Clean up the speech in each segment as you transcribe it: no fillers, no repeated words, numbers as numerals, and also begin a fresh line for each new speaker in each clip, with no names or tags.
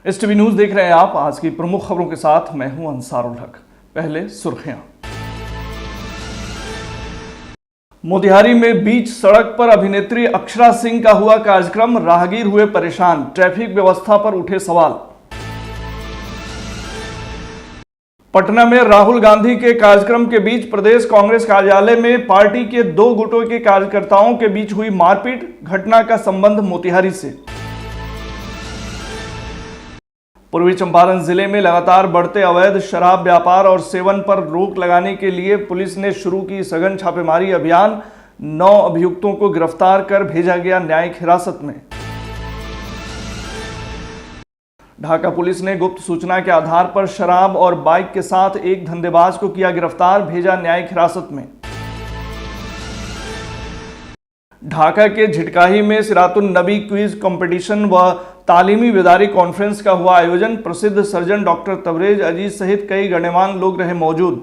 STV news देख रहे हैं आप। आज की प्रमुख खबरों के साथ मैं हूं अंसारुल हक। पहले सुर्खियां। मोतिहारी में बीच सड़क पर अभिनेत्री अक्षरा सिंह का हुआ कार्यक्रम, राहगीर हुए परेशान, ट्रैफिक व्यवस्था पर उठे सवाल। पटना में राहुल गांधी के कार्यक्रम के बीच प्रदेश कांग्रेस कार्यालय में पार्टी के दो गुटों के कार्यकर्ताओं के बीच हुई मारपीट, घटना का संबंध मोतिहारी से। पूर्वी चंपारण जिले में लगातार बढ़ते अवैध शराब व्यापार और सेवन पर रोक लगाने के लिए पुलिस ने शुरू की सघन छापेमारी अभियान। 9 अभियुक्तों को गिरफ्तार कर भेजा गया न्यायिक हिरासत में। ढाका पुलिस ने गुप्त सूचना के आधार पर शराब और बाइक के साथ एक धंधेबाज को किया गिरफ्तार, भेजा न्यायिक हिरासत में। ढाका के झिटकाही में सिरातुन नबी क्विज कंपटीशन व तालीमी बेदारी कॉन्फ्रेंस का हुआ आयोजन। प्रसिद्ध सर्जन डॉक्टर तबरेज अजीज सहित कई गण्यमान्य लोग रहे मौजूद।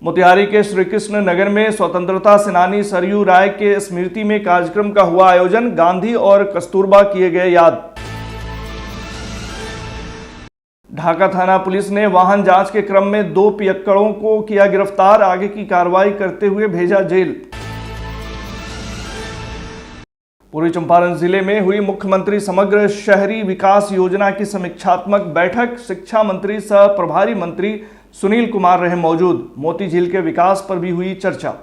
मोतिहारी के श्री कृष्ण नगर में स्वतंत्रता सेनानी सरयू राय के स्मृति में कार्यक्रम का हुआ आयोजन। गांधी और कस्तूरबा किए गए याद। ढाका थाना पुलिस ने वाहन जांच के क्रम में 2 पियक्कड़ों को किया गिरफ्तार, आगे की कार्रवाई करते हुए भेजा जेल। पूर्वी चंपारण जिले में हुई मुख्यमंत्री समग्र शहरी विकास योजना की समीक्षात्मक बैठक। शिक्षा मंत्री सह प्रभारी मंत्री सुनील कुमार रहे मौजूद। मोती झील के विकास पर भी हुई चर्चा।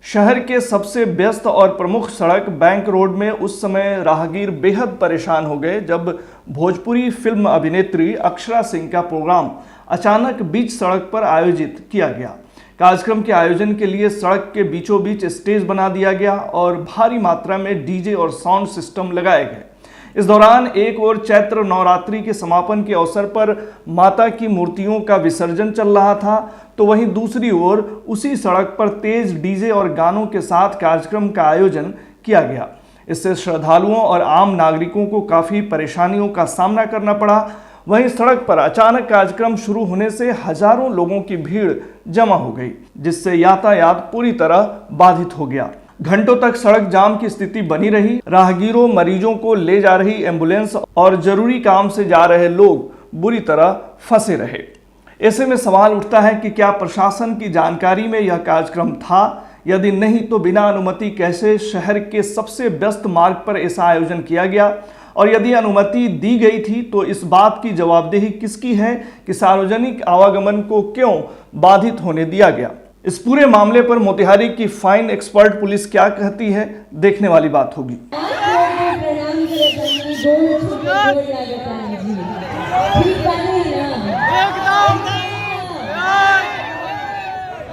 शहर के सबसे व्यस्त और प्रमुख सड़क बैंक रोड में उस समय राहगीर बेहद परेशान हो गए जब भोजपुरी फिल्म अभिनेत्री अक्षरा सिंह का प्रोग्राम अचानक बीच सड़क पर आयोजित किया गया। कार्यक्रम के आयोजन के लिए सड़क के बीचों बीच स्टेज बना दिया गया और भारी मात्रा में डीजे और साउंड सिस्टम लगाए गए। इस दौरान एक ओर चैत्र नवरात्रि के समापन के अवसर पर माता की मूर्तियों का विसर्जन चल रहा था, तो वहीं दूसरी ओर उसी सड़क पर तेज डीजे और गानों के साथ कार्यक्रम का आयोजन किया गया। इससे श्रद्धालुओं और आम नागरिकों को काफ़ी परेशानियों का सामना करना पड़ा। वहीं सड़क पर अचानक कार्यक्रम शुरू होने से हजारों लोगों की भीड़ जमा हो गई, जिससे यातायात पूरी तरह बाधित हो गया। घंटों तक सड़क जाम की स्थिति बनी रही। राहगीरों, मरीजों को ले जा रही एम्बुलेंस और जरूरी काम से जा रहे लोग बुरी तरह फंसे रहे। ऐसे में सवाल उठता है कि क्या प्रशासन की जानकारी में यह कार्यक्रम था? यदि नहीं तो बिना अनुमति कैसे शहर के सबसे व्यस्त मार्ग पर ऐसा आयोजन किया गया? और यदि अनुमति दी गई थी तो इस बात की जवाबदेही किसकी है कि सार्वजनिक आवागमन को क्यों बाधित होने दिया गया? इस पूरे मामले पर मोतिहारी की फाइन एक्सपर्ट पुलिस क्या कहती है, देखने वाली बात होगी।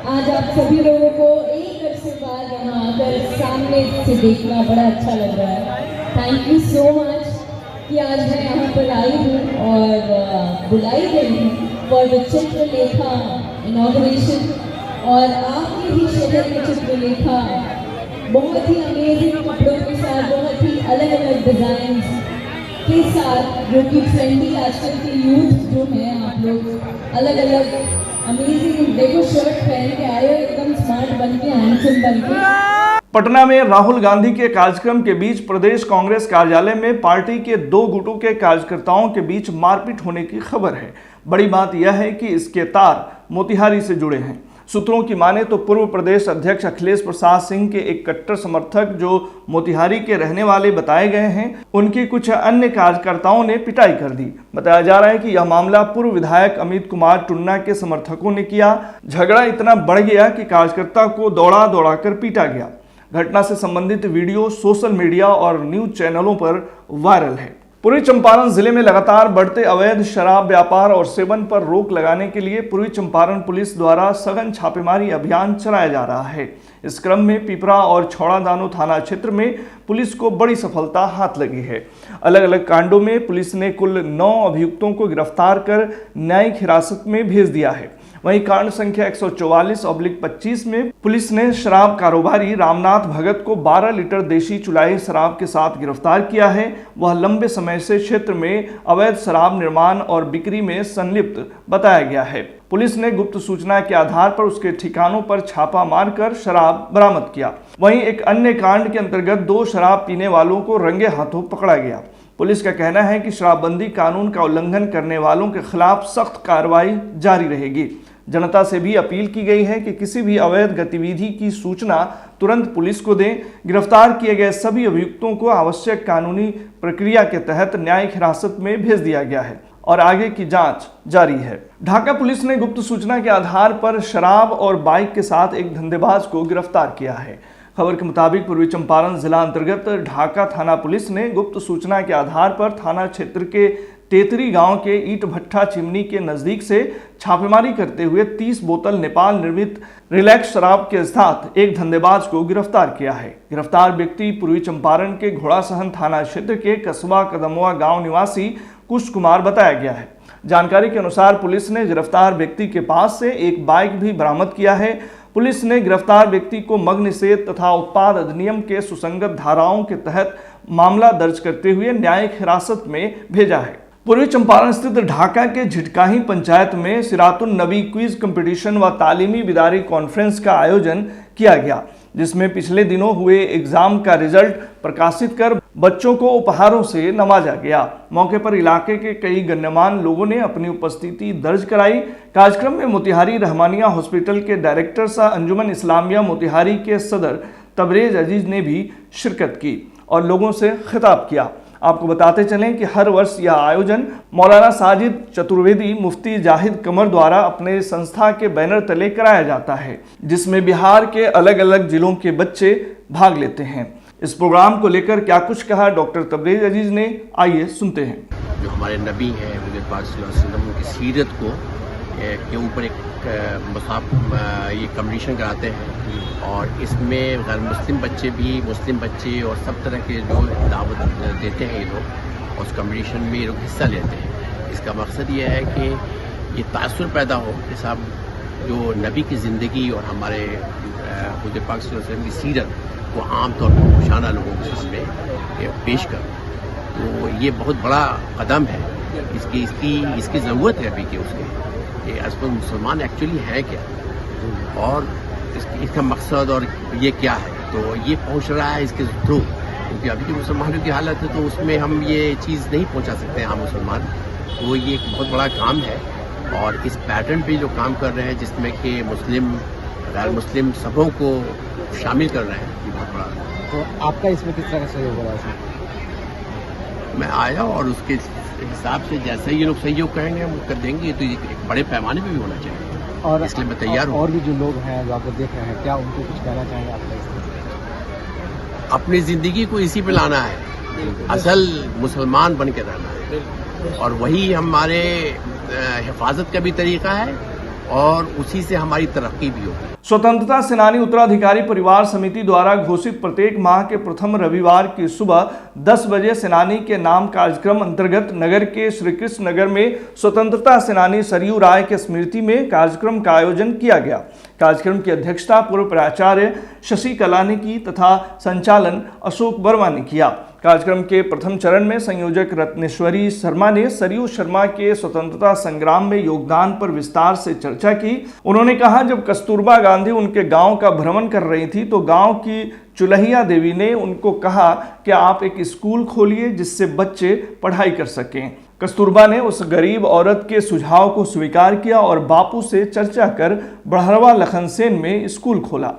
आज आप सभी लोगों को एक वर्ष बाद यहाँ आकर सामने से देखना बड़ा अच्छा लग रहा है। थैंक यू सो मच कि आज मैं यहाँ पर आई हूँ और बुलाई गई हूँ फॉर द चित्रलेखा इनॉग्रेशन। और आपके ही शहर में चित्रलेखा बहुत ही अमेजिंग कपड़ों के साथ, बहुत ही अलग अलग डिजाइन के साथ, जो कि ट्रेंडी आजकल के यूथ जो हैं, आप लोग अलग अलग अमेजिंग देखो शर्ट पहन के आए हो, एकदम स्मार्ट बन के, हैंडसम बन के।
पटना में राहुल गांधी के कार्यक्रम के बीच प्रदेश कांग्रेस कार्यालय में पार्टी के 2 गुटों के कार्यकर्ताओं के बीच मारपीट होने की खबर है। बड़ी बात यह है कि इसके तार मोतिहारी से जुड़े हैं। सूत्रों की माने तो पूर्व प्रदेश अध्यक्ष अखिलेश प्रसाद सिंह के एक कट्टर समर्थक जो मोतिहारी के रहने वाले बताए गए हैं, उनके कुछ अन्य कार्यकर्ताओं ने पिटाई कर दी। बताया जा रहा है कि यह मामला पूर्व विधायक अमित कुमार टुन्ना के समर्थकों ने किया। झगड़ा इतना बढ़ गया कि कार्यकर्ता को दौड़ा दौड़ा कर पीटा गया। घटना से संबंधित वीडियो सोशल मीडिया और न्यूज चैनलों पर वायरल है। पूर्वी चंपारण जिले में लगातार बढ़ते अवैध शराब व्यापार और सेवन पर रोक लगाने के लिए पूर्वी चंपारण पुलिस द्वारा सघन छापेमारी अभियान चलाया जा रहा है। इस क्रम में पिपरा और छौड़ादानो थाना क्षेत्र में पुलिस को बड़ी सफलता हाथ लगी है। अलग अलग कांडों में पुलिस ने कुल 9 अभियुक्तों को गिरफ्तार कर न्यायिक हिरासत में भेज दिया है। वहीं कांड संख्या 144/25 में पुलिस ने शराब कारोबारी रामनाथ भगत को 12 लीटर देशी चुलाई शराब के साथ गिरफ्तार किया है। वह लंबे समय से क्षेत्र में अवैध शराब निर्माण और बिक्री में संलिप्त बताया गया है। पुलिस ने गुप्त सूचना के आधार पर उसके ठिकानों पर छापा मारकर शराब बरामद किया। वहीं एक अन्य कांड के अंतर्गत 2 शराब पीने वालों को रंगे हाथों पकड़ा गया। पुलिस का कहना है कि शराबबंदी कानून का उल्लंघन करने वालों के खिलाफ सख्त कार्रवाई जारी रहेगी। जनता से भी अपील की गई है कि किसी भी अवैध गतिविधि की सूचना तुरंत पुलिस को दें। गिरफ्तार किए गए सभी अभियुक्तों को आवश्यक कानूनी प्रक्रिया के तहत न्यायिक हिरासत में भेज दिया गया है और आगे की जांच जारी है। ढाका पुलिस ने गुप्त सूचना के आधार पर शराब और बाइक के साथ एक धंधेबाज को गिरफ्तार किया है। खबर के मुताबिक पूर्वी चंपारण जिला अंतर्गत ढाका थाना पुलिस ने गुप्त सूचना के आधार पर थाना क्षेत्र के तेतरी गांव के ईट भट्ठा चिमनी के नजदीक से छापेमारी करते हुए 30 बोतल नेपाल निर्मित रिलैक्स शराब के साथ एक धंधेबाज को गिरफ्तार किया है। गिरफ्तार व्यक्ति पूर्वी चंपारण के घोड़ासहन थाना क्षेत्र के कस्बा कदमुआ गांव निवासी कुश कुमार बताया गया है। जानकारी के अनुसार पुलिस ने गिरफ्तार व्यक्ति के पास से एक बाइक भी बरामद किया है। पुलिस ने गिरफ्तार व्यक्ति को मद्य निषेध तथा उत्पाद अधिनियम के सुसंगत धाराओं के तहत मामला दर्ज करते हुए न्यायिक हिरासत में भेजा है। पूर्वी चंपारण स्थित ढाका के झिटकाही पंचायत में सिरातुन नबी क्विज कंपटीशन व तालीमी बिदारी कॉन्फ्रेंस का आयोजन किया गया, जिसमें पिछले दिनों हुए एग्जाम का रिजल्ट प्रकाशित कर बच्चों को उपहारों से नवाजा गया। मौके पर इलाके के कई गण्यमान्य लोगों ने अपनी उपस्थिति दर्ज कराई। कार्यक्रम में मोतिहारी रहमानिया हॉस्पिटल के डायरेक्टर सह अंजुमन इस्लामिया मोतिहारी के सदर तबरेज अजीज ने भी शिरकत की और लोगों से खिताब किया। आपको बताते चलें कि हर वर्ष यह आयोजन मौलाना साजिद चतुर्वेदी मुफ्ती जाहिद कमर द्वारा अपने संस्था के बैनर तले कराया जाता है, जिसमें बिहार के अलग अलग जिलों के बच्चे भाग लेते हैं। इस प्रोग्राम को लेकर क्या कुछ कहा डॉक्टर तबरेज अजीज ने, आइए सुनते हैं।
जो हमारे नबी हैं हुज़ूर पाक सल्लल्लाहु अलैहि वसल्लम की सीरत को के ऊपर एक ये कंपटीशन कराते हैं और इसमें गैर मुस्लिम बच्चे भी, मुस्लिम बच्चे और सब तरह के जो दावत देते हैं ये लोग, उस कंपटीशन में ये लोग हिस्सा लेते हैं। इसका मकसद ये है कि ये तासुर पैदा हो कि साहब जो नबी की ज़िंदगी और हमारे हुज़ूर पाक सल्लल्लाहु अलैहि वसल्लम की सीरत को आम तौर पर खुशाना लोगों को इसमें पेश कर, तो ये बहुत बड़ा कदम है। इसकी ज़रूरत है अभी कि उसके असल मुसलमान एक्चुअली है क्या और इसका मकसद और ये क्या है, तो ये पहुंच रहा है इसके थ्रू, क्योंकि अभी जो मुसलमानों की हालत है तो उसमें हम ये चीज़ नहीं पहुंचा सकते हम मुसलमान, तो ये एक बहुत बड़ा काम है। और इस पैटर्न पे जो काम कर रहे हैं जिसमें कि मुस्लिम गैर मुस्लिम सबों को शामिल कर रहे हैं, ये बहुत बड़ा।
तो आपका इसमें किस तरह का सहयोग हो रहा है?
मैं आया और उसके हिसाब से जैसे ये लोग सहयोग करेंगे हम कर देंगे, तो एक बड़े पैमाने पे भी होना चाहिए और इसलिए मैं तैयार हूँ।
और भी जो लोग हैं जो आपको देख रहे हैं, क्या उनको कुछ कहना चाहेंगे आपका?
अपनी ज़िंदगी को इसी पे लाना है, असल मुसलमान बन के रहना है और वही हमारे हिफाजत का भी तरीका है और उसी से हमारी तरक्की भी होगी।
स्वतंत्रता सेनानी उत्तराधिकारी परिवार समिति द्वारा घोषित प्रत्येक माह के प्रथम रविवार की सुबह 10 बजे सेनानी के नाम कार्यक्रम अंतर्गत नगर के श्री कृष्ण नगर में स्वतंत्रता सेनानी सरयू राय के स्मृति में कार्यक्रम का आयोजन किया गया। कार्यक्रम की अध्यक्षता पूर्व प्राचार्य शशि कला ने की तथा संचालन अशोक वर्मा ने किया। कार्यक्रम के प्रथम चरण में संयोजक रत्नेश्वरी शर्मा ने सरयू शर्मा के स्वतंत्रता संग्राम में योगदान पर विस्तार से चर्चा की। उन्होंने कहा, जब कस्तूरबा गांधी उनके गांव का भ्रमण कर रही थी तो गांव की चुलहिया देवी ने उनको कहा कि आप एक स्कूल खोलिए जिससे बच्चे पढ़ाई कर सकें। कस्तूरबा ने उस गरीब औरत के सुझाव को स्वीकार किया और बापू से चर्चा कर बढ़रवा लखनसेन में स्कूल खोला।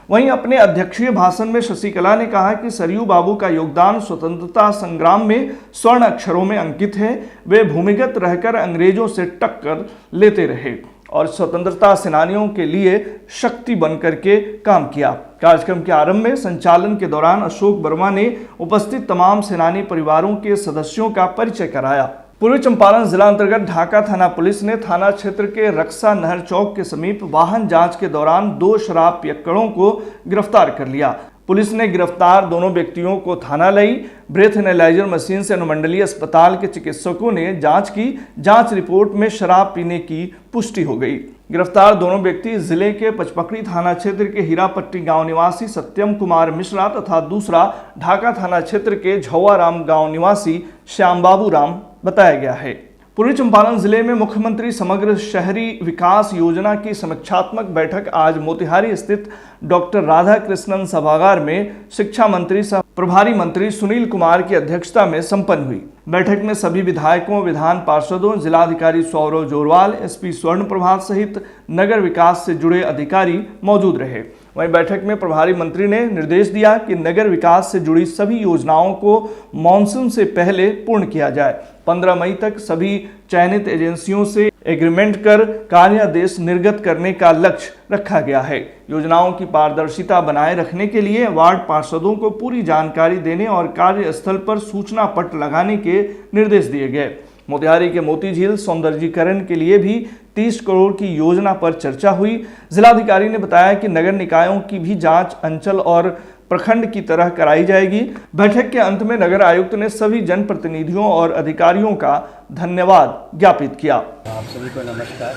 वहीं अपने अध्यक्षीय भाषण में शशिकला ने कहा कि सरयू बाबू का योगदान स्वतंत्रता संग्राम में स्वर्ण अक्षरों में अंकित है। वे भूमिगत रहकर अंग्रेजों से टक्कर लेते रहे और स्वतंत्रता सेनानियों के लिए शक्ति बनकर के काम किया। कार्यक्रम के आरंभ में संचालन के दौरान अशोक वर्मा ने उपस्थित तमाम सेनानी परिवारों के सदस्यों का परिचय कराया। पूर्वी चंपारण जिला अंतर्गत ढाका थाना पुलिस ने थाना क्षेत्र के रक्षा नहर चौक के समीप वाहन जांच के दौरान 2 शराब पियक्कड़ों को गिरफ्तार कर लिया। पुलिस ने गिरफ्तार दोनों व्यक्तियों को थाना लाई। ब्रेथ एनालाइजर मशीन से अनुमंडलीय अस्पताल के चिकित्सकों ने जांच की। जांच रिपोर्ट में शराब पीने की पुष्टि हो गई। गिरफ्तार दोनों व्यक्ति जिले के पचपकड़ी थाना क्षेत्र के हीरापट्टी गांव निवासी सत्यम कुमार मिश्रा तथा दूसरा ढाका थाना क्षेत्र के झौवाराम गांव निवासी श्याम बाबू राम बताया गया है। पूर्वी चंपारण जिले में मुख्यमंत्री समग्र शहरी विकास योजना की समीक्षात्मक बैठक आज मोतिहारी स्थित डॉक्टर राधाकृष्णन सभागार में शिक्षा मंत्री सह प्रभारी मंत्री सुनील कुमार की अध्यक्षता में संपन्न हुई। बैठक में सभी विधायकों, विधान पार्षदों, जिलाधिकारी सौरव जोरवाल, एसपी स्वर्ण प्रभात सहित नगर विकास से जुड़े अधिकारी मौजूद रहे। वहीं बैठक में प्रभारी मंत्री ने निर्देश दिया कि नगर विकास से जुड़ी सभी योजनाओं को मानसून से पहले पूर्ण किया जाए। 15 मई तक सभी चयनित एजेंसियों से एग्रीमेंट कर कार्यादेश निर्गत करने का लक्ष्य रखा गया है। योजनाओं की पारदर्शिता बनाए रखने के लिए वार्ड पार्षदों को पूरी जानकारी देने और कार्यस्थल पर सूचना पट लगाने के निर्देश दिए गए। मोतिहारी के मोती झील सौंदर्यीकरण के लिए भी 30 करोड़ की योजना पर चर्चा हुई। जिलाधिकारी ने बताया कि नगर निकायों की भी जांच अंचल और प्रखंड की तरह कराई जाएगी। बैठक के अंत में नगर आयुक्त ने सभी जनप्रतिनिधियों और अधिकारियों का धन्यवाद ज्ञापित किया।
आप सभी को नमस्कार।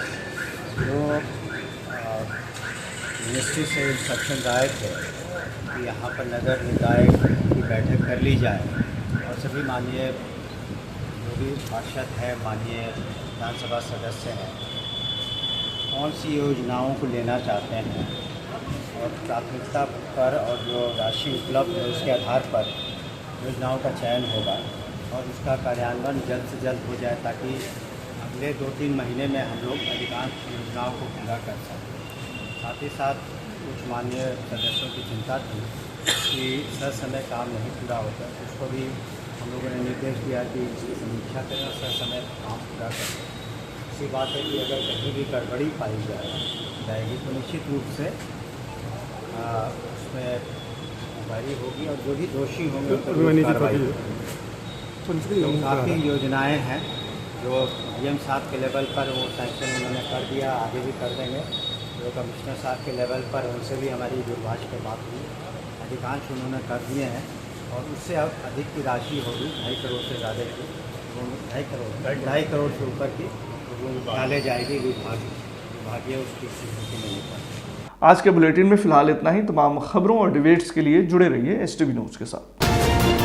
जो मिनिस्ट्री से इंस्ट्रक्शन आए थे कि यहाँ पर नगर निकाय की बैठक कर ली जाए और सभी माननीय जो भी पार्षद है, माननीय विधानसभा सदस्य हैं, कौन सी योजनाओं को लेना चाहते हैं और प्राथमिकता पर और जो राशि उपलब्ध है उसके आधार पर योजनाओं का चयन होगा और उसका कार्यान्वयन जल्द से जल्द हो जाए ताकि अगले 2-3 महीने में हम लोग अधिकांश योजनाओं को पूरा कर सकें। साथ ही साथ कुछ माननीय सदस्यों की चिंता थी कि समय काम नहीं पूरा होता, उसको भी हम लोगों ने निर्देश दिया कि इसकी समीक्षा करें और समय काम पूरा करें। इसी बात है कि अगर कहीं भी गड़बड़ी पाई जाएगी तो निश्चित रूप से उसमें कार्रवाई होगी और जो भी दोषी होंगे उन पर कार्रवाई होगी। तो काफ़ी योजनाएं हैं जो DM साहब के लेवल पर वो सैंक्शन उन्होंने कर दिया, आगे भी कर देंगे। जो कमिश्नर साहब के लेवल पर उनसे भी हमारी दूरभाष पर बात हुई, अधिकांश उन्होंने कर दिए हैं और उससे अब अधिक की राशि होगी, 2.5 करोड़ से ज़्यादा की, 2.5 करोड़ से ऊपर की डाले जाएगी विभागीय उसकी स्वीकृति मिलने पर।
आज के बुलेटिन में फिलहाल इतना ही। तमाम खबरों और डिबेट्स के लिए जुड़े रहिए STV न्यूज़ के साथ।